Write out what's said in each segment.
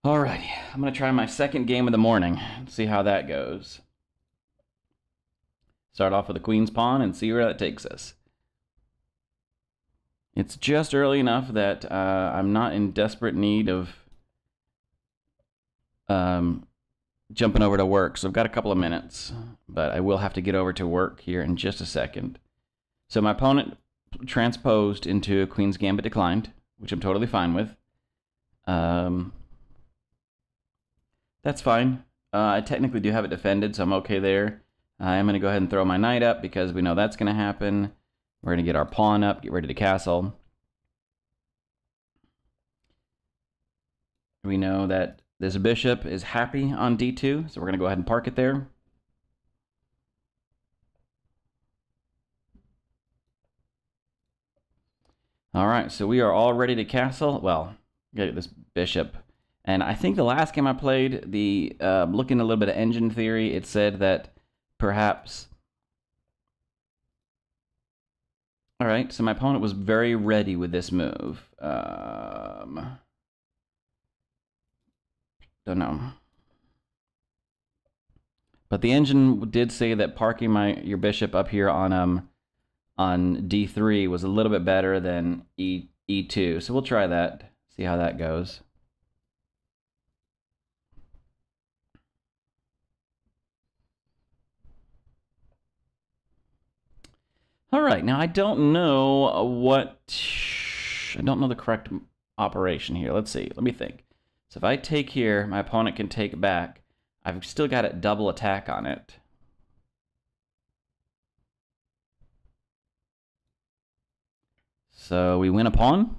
Alrighty, I'm gonna try my second game of the morning. See how that goes. Start off with a queen's pawn and see where that takes us. It's just early enough that I'm not in desperate need of jumping over to work, so I've got a couple of minutes, but I will have to get over to work here in just a second. So my opponent transposed into a queen's gambit declined, which I'm totally fine with. That's fine. I technically do have it defended, so I'm okay there. I am going to go ahead and throw my knight up because we know that's going to happen. We're going to get our pawn up, get ready to castle. We know that this bishop is happy on d2, so we're going to go ahead and park it there. All right, so we are all ready to castle. Well, get this bishop. And I think the last game I played, looking a little bit at engine theory, it said that perhaps... All right, so my opponent was very ready with this move. Don't know. But the engine did say that parking your bishop up here on d3 was a little bit better than e2. So we'll try that, see how that goes. All right, now I don't know the correct operation here. Let's see, let me think. So if I take here, my opponent can take back. I've still got a double attack on it. So we win a pawn.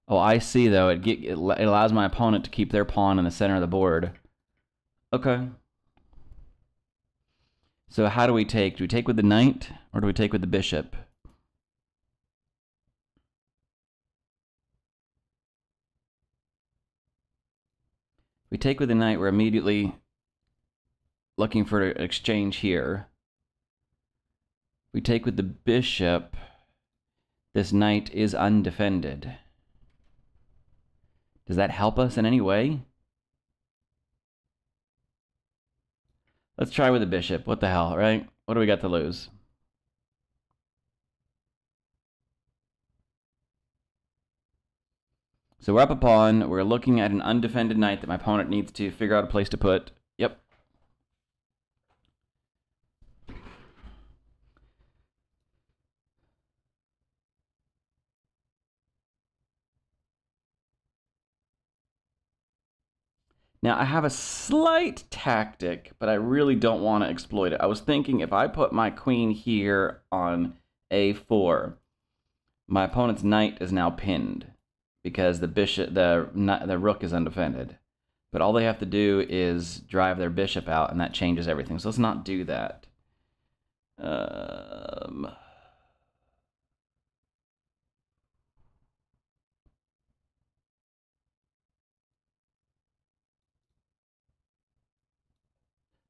Oh, I see, though. It allows my opponent to keep their pawn in the center of the board. Okay. So how do we take? Do we take with the knight, or do we take with the bishop? If we take with the knight, we're immediately looking for an exchange here. If we take with the bishop, this knight is undefended. Does that help us in any way? Let's try with the bishop. What the hell, right? What do we got to lose? So we're up a pawn. We're looking at an undefended knight that my opponent needs to figure out a place to put. Yep. Now, I have a slight tactic, but I really don't want to exploit it. I was thinking if I put my queen here on a4, my opponent's knight is now pinned because the rook is undefended. But all they have to do is drive their bishop out, and that changes everything. So let's not do that.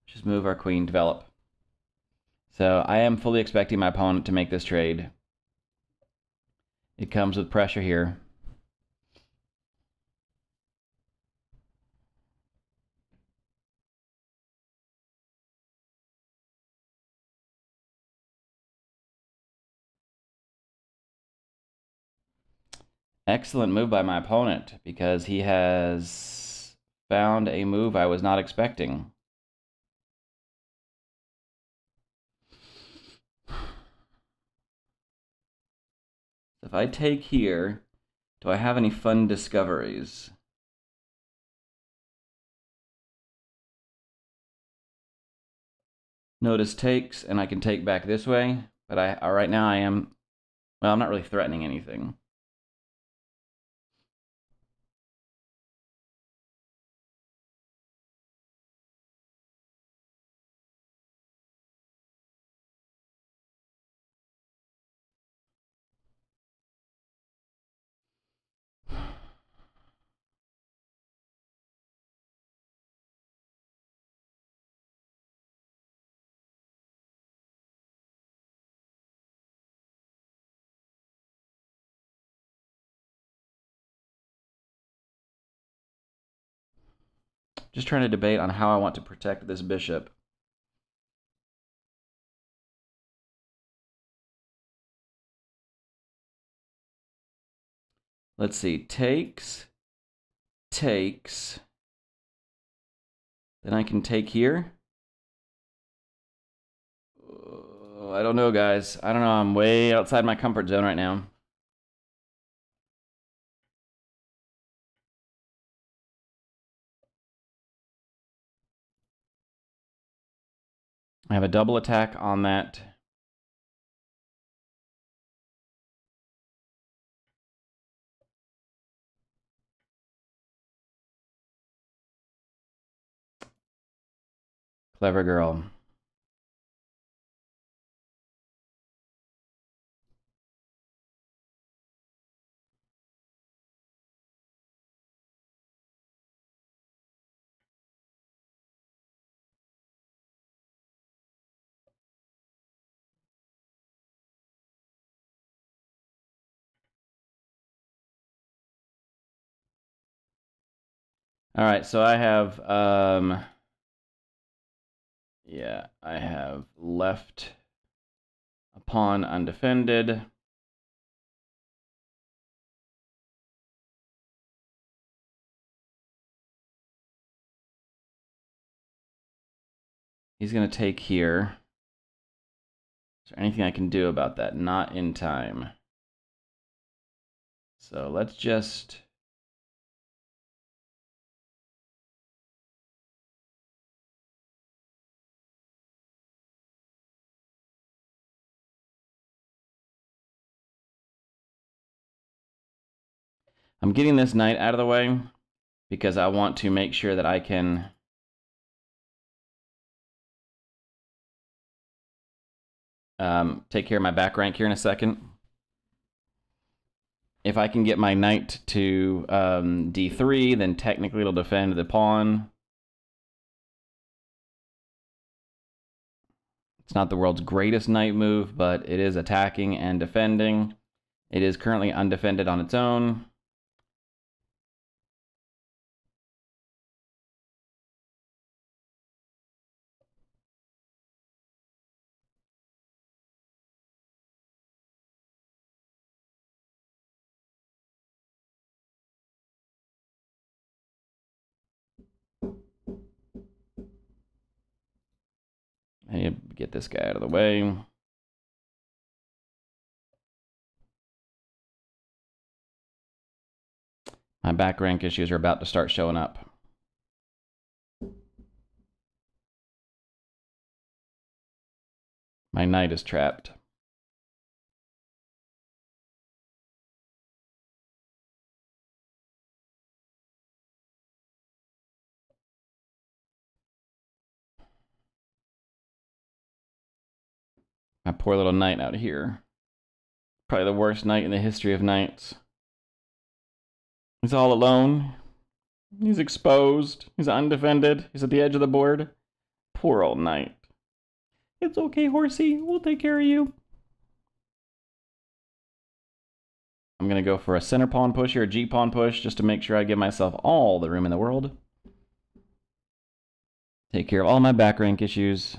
Just move our queen, develop. So I am fully expecting my opponent to make this trade. It comes with pressure here. Excellent move by my opponent because he has found a move I was not expecting. If I take here, do I have any fun discoveries? Notice takes, and I can take back this way, but right now I'm not really threatening anything. Just trying to debate on how I want to protect this bishop. Let's see. Takes. Takes. Then I can take here. I don't know, guys. I don't know. I'm way outside my comfort zone right now. I have a double attack on that. Clever girl. All right, so I have, yeah, I have left a pawn undefended. He's going to take here. Is there anything I can do about that? Not in time. So let's just... I'm getting this knight out of the way because I want to make sure that I can take care of my back rank here in a second. If I can get my knight to d3, then technically it'll defend the pawn. It's not the world's greatest knight move, but it is attacking and defending. It is currently undefended on its own. I need to get this guy out of the way. My back rank issues are about to start showing up. My knight is trapped. My poor little knight out here. Probably the worst knight in the history of knights. He's all alone. He's exposed. He's undefended. He's at the edge of the board. Poor old knight. It's okay, horsey. We'll take care of you. I'm going to go for a center pawn push here, a G pawn push, just to make sure I give myself all the room in the world. Take care of all my back rank issues.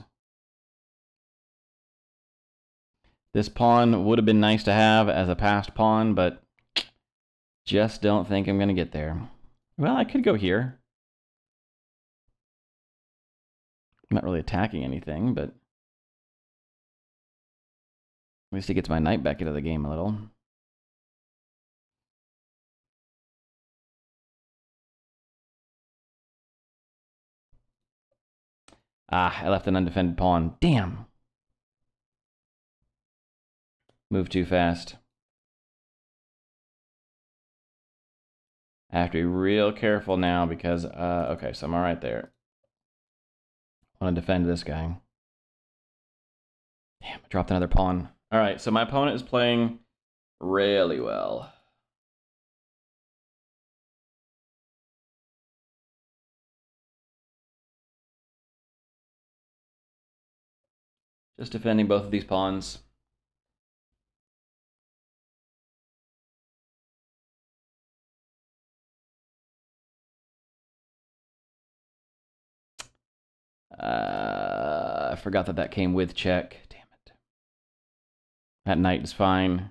This pawn would have been nice to have as a passed pawn, but just don't think I'm going to get there. Well, I could go here. I'm not really attacking anything, but at least it gets my knight back into the game a little. Ah, I left an undefended pawn. Damn. Move too fast. I have to be real careful now because, okay, so I'm all right there. I want to defend this guy. Damn, I dropped another pawn. All right, so my opponent is playing really well. Just defending both of these pawns. I forgot that came with check. Damn it. That knight is fine.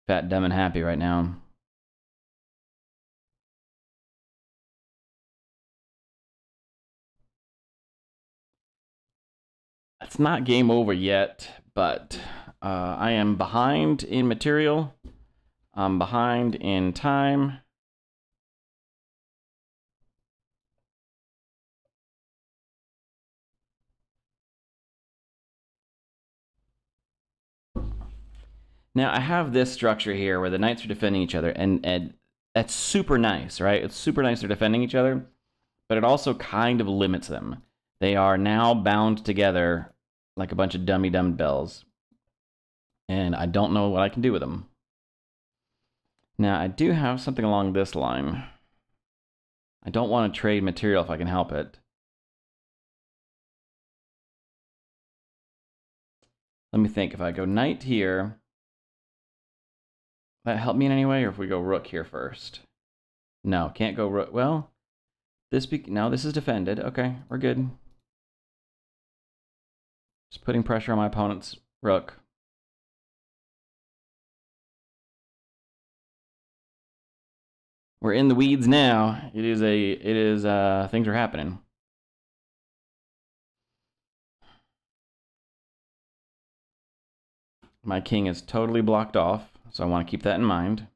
Fat, dumb, and happy right now. It's not game over yet, but I am behind in material. I'm behind in time. Now, I have this structure here where the knights are defending each other, and that's super nice, right? It's super nice they're defending each other, but it also kind of limits them. They are now bound together like a bunch of dumbbells, and I don't know what I can do with them. Now, I do have something along this line. I don't want to trade material if I can help it. Let me think. If I go knight here, that help me in any way, or if we go rook here first? No, can't go rook. Well, no, this is defended. Okay, we're good. Just putting pressure on my opponent's rook. We're in the weeds now. Things are happening. My king is totally blocked off, so I want to keep that in mind.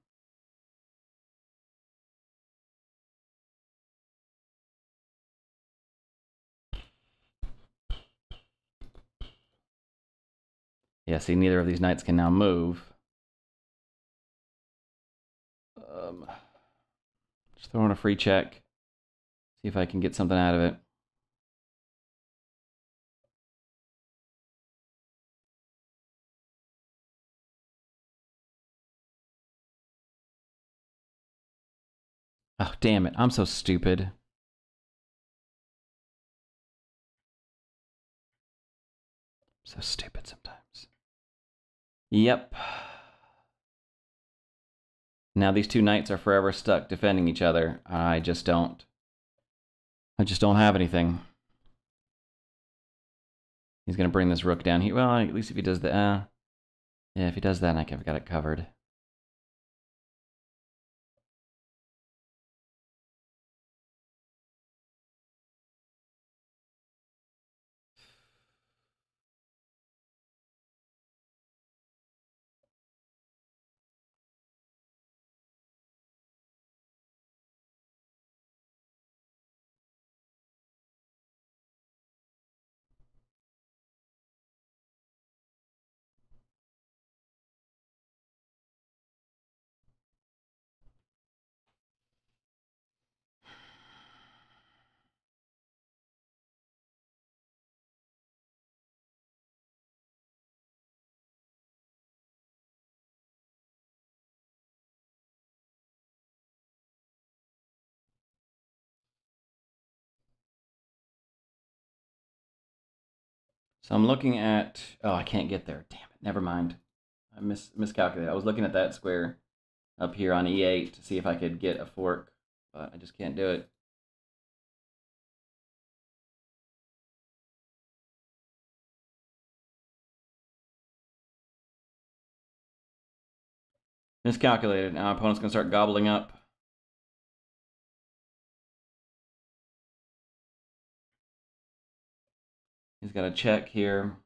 Yeah, see, neither of these knights can now move. Just throwing a free check. See if I can get something out of it. Oh, damn it. I'm so stupid. So stupid sometimes. Yep. Now these two knights are forever stuck defending each other. I just don't have anything. He's going to bring this rook down here. Well, at least if he does the... yeah, if he does that, I've got it covered. So I'm looking at... Oh, I can't get there. Damn it. Never mind. I miscalculated. I was looking at that square up here on E8 to see if I could get a fork, but I just can't do it. Miscalculated. Now my opponent's going to start gobbling up. He's got a check here.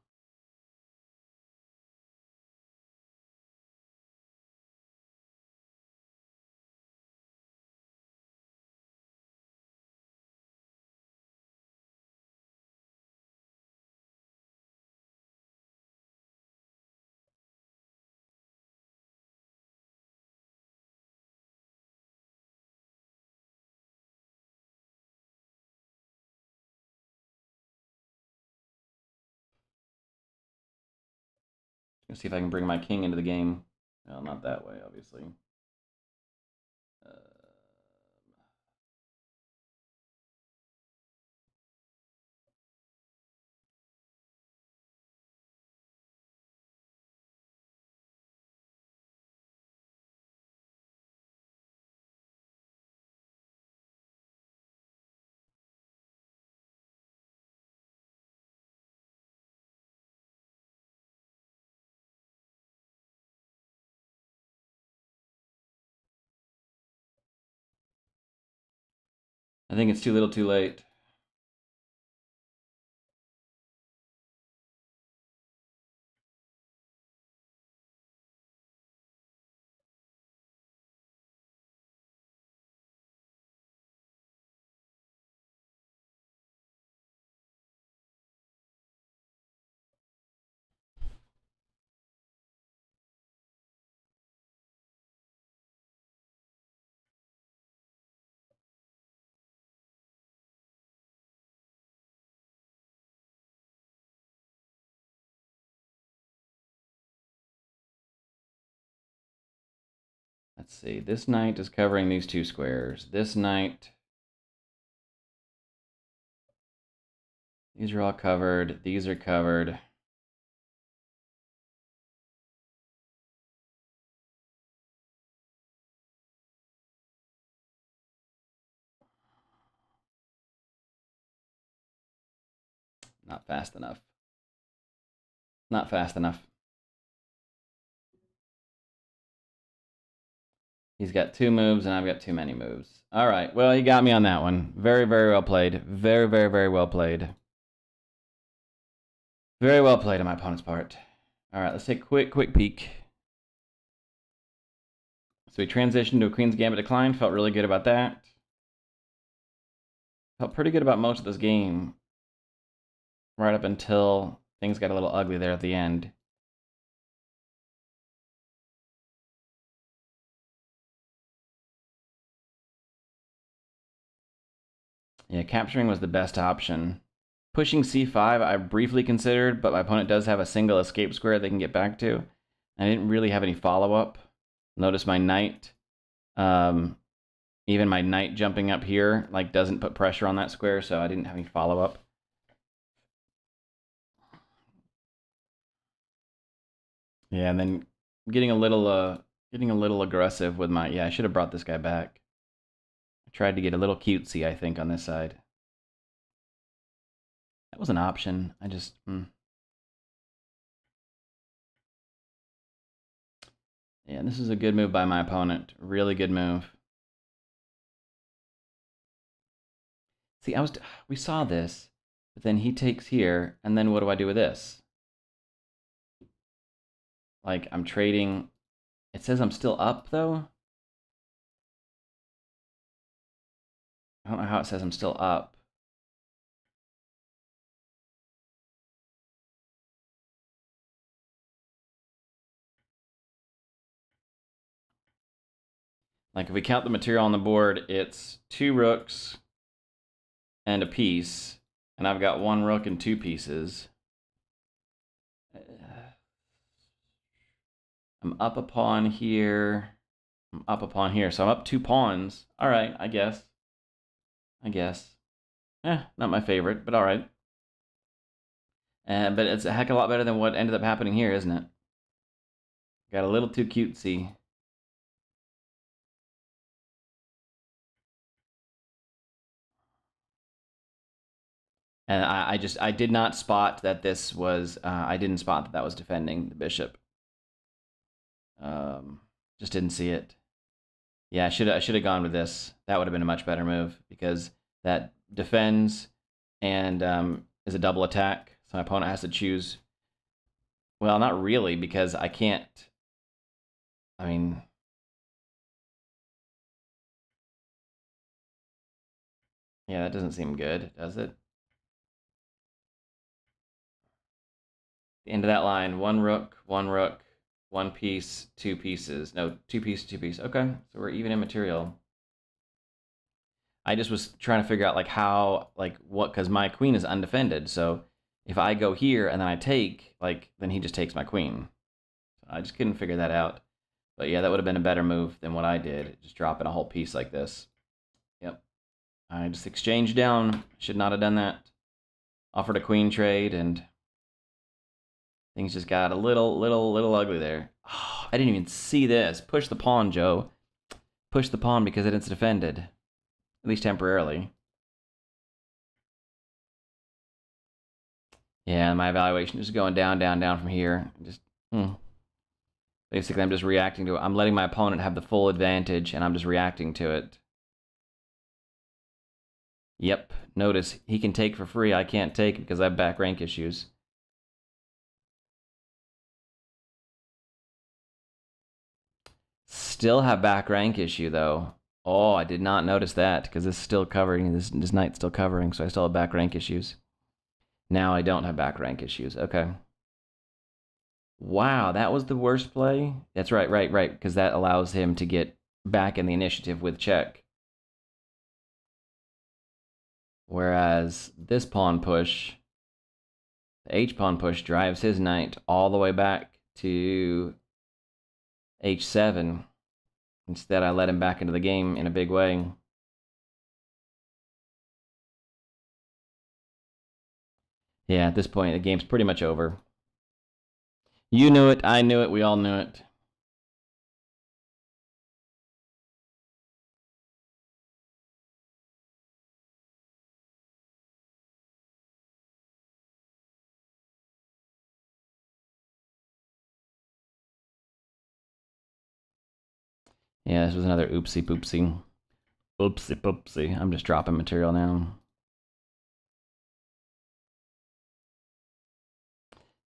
Let's see if I can bring my king into the game. Well, not that way, obviously. I think it's too little too late. Let's see. This knight is covering these two squares. This knight. These are all covered. These are covered. Not fast enough. Not fast enough. He's got 2 moves, and I've got too many moves. All right. Well, he got me on that one. Very, very well played. Very, very, very well played. Very well played on my opponent's part. All right, let's take a quick peek. So we transitioned to a Queen's Gambit decline. Felt really good about that. Felt pretty good about most of this game. Right up until things got a little ugly there at the end. Yeah, capturing was the best option. Pushing c5 I briefly considered, but my opponent does have a single escape square they can get back to. I didn't really have any follow-up. Notice my knight, even my knight jumping up here, like doesn't put pressure on that square, so I didn't have any follow-up. Yeah, and then getting a little aggressive with my, yeah, I should have brought this guy back. I tried to get a little cutesy, I think, on this side. That was an option. I just, Yeah, this is a good move by my opponent. Really good move. See, we saw this, but then he takes here, and then what do I do with this? Like, I'm trading. It says I'm still up, though. I don't know how it says I'm still up. Like, if we count the material on the board, it's 2 rooks and a piece, and I've got 1 rook and 2 pieces. I'm up a pawn here. I'm up a pawn here, so I'm up 2 pawns. All right, I guess. Not my favorite, but all right. But it's a heck of a lot better than what ended up happening here, isn't it? Got a little too cutesy. And I did not spot that this was, I didn't spot that that was defending the bishop. Just didn't see it. Yeah, I should have gone with this. That would have been a much better move because that defends and is a double attack. So my opponent has to choose. Well, not really, because I can't. I mean, yeah, that doesn't seem good, does it? The end of that line: 1 rook, 1 piece, 2 pieces. No, 2 piece, 2 piece. Okay, so we're even in material. I just was trying to figure out like how, like what, because my queen is undefended. So if I go here and then I take, like, then he just takes my queen. So I just couldn't figure that out. But yeah, that would have been a better move than what I did, just dropping a whole piece like this. Yep. I just exchanged down. Should not have done that. Offered a queen trade, and things just got a little ugly there. Oh, I didn't even see this. Push the pawn, Joe. Push the pawn because it's defended. At least temporarily. Yeah, my evaluation is going down, down, down from here. Just basically, I'm just reacting to it. I'm letting my opponent have the full advantage, and I'm just reacting to it. Yep, notice he can take for free. I can't take because I have back rank issues. Still have back rank issue though. Oh, I did not notice that because this is still covering. This knight's still covering, so I still have back rank issues. Now I don't have back rank issues. Okay. Wow, that was the worst play? That's right, because that allows him to get back in the initiative with check. Whereas this pawn push, the H-pawn push drives his knight all the way back to H7. Instead, I let him back into the game in a big way. Yeah, at this point, the game's pretty much over. You knew it, I knew it, we all knew it. Yeah, this was another oopsie poopsie. Oopsie poopsie. I'm just dropping material now.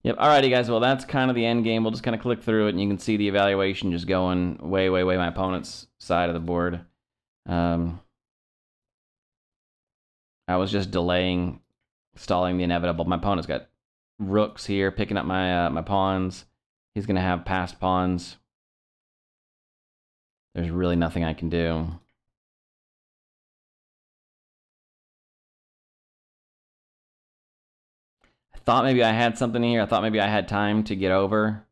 Yep, alrighty guys, well that's kind of the end game. We'll just kind of click through it and you can see the evaluation just going way my opponent's side of the board. I was just delaying, stalling the inevitable. My opponent's got rooks here, picking up my my pawns. He's gonna have passed pawns. There's really nothing I can do. I thought maybe I had something here. I thought maybe I had time to get over,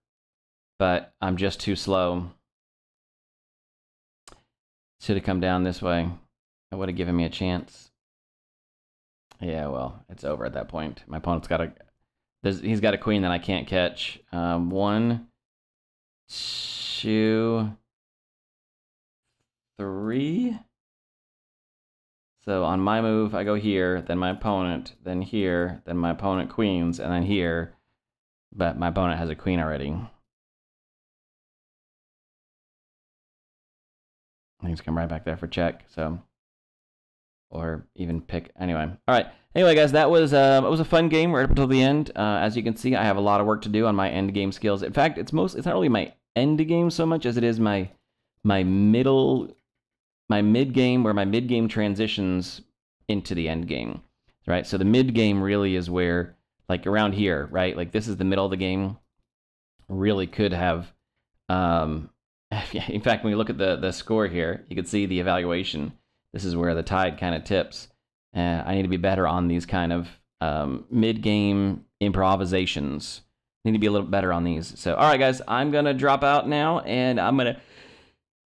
but I'm just too slow. Should have come down this way. That would have given me a chance. Yeah, well, it's over at that point. My opponent's got he's got a queen that I can't catch. 1, 2, 3. So on my move, I go here, then my opponent, then here, then my opponent queens, and then here. But my opponent has a queen already. He's come right back there for check, so. Or even pick, anyway. All right, anyway guys, that was a fun game right up until the end. As you can see, I have a lot of work to do on my end game skills. In fact, it's not really my end game so much as it is my mid game, where my mid game transitions into the end game, right? So the mid game really is where, like around here, right? Like this is the middle of the game. Really could have, in fact, when you look at the score here, you can see the evaluation. This is where the tide kind of tips. I need to be better on these kind of mid game improvisations. I need to be a little better on these. So, all right, guys, I'm gonna drop out now, and I'm gonna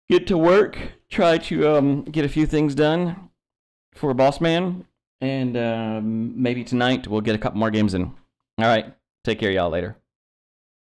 get to work, try to get a few things done for Boss Man, and maybe tonight we'll get a couple more games in. All right, take care, y'all. Later.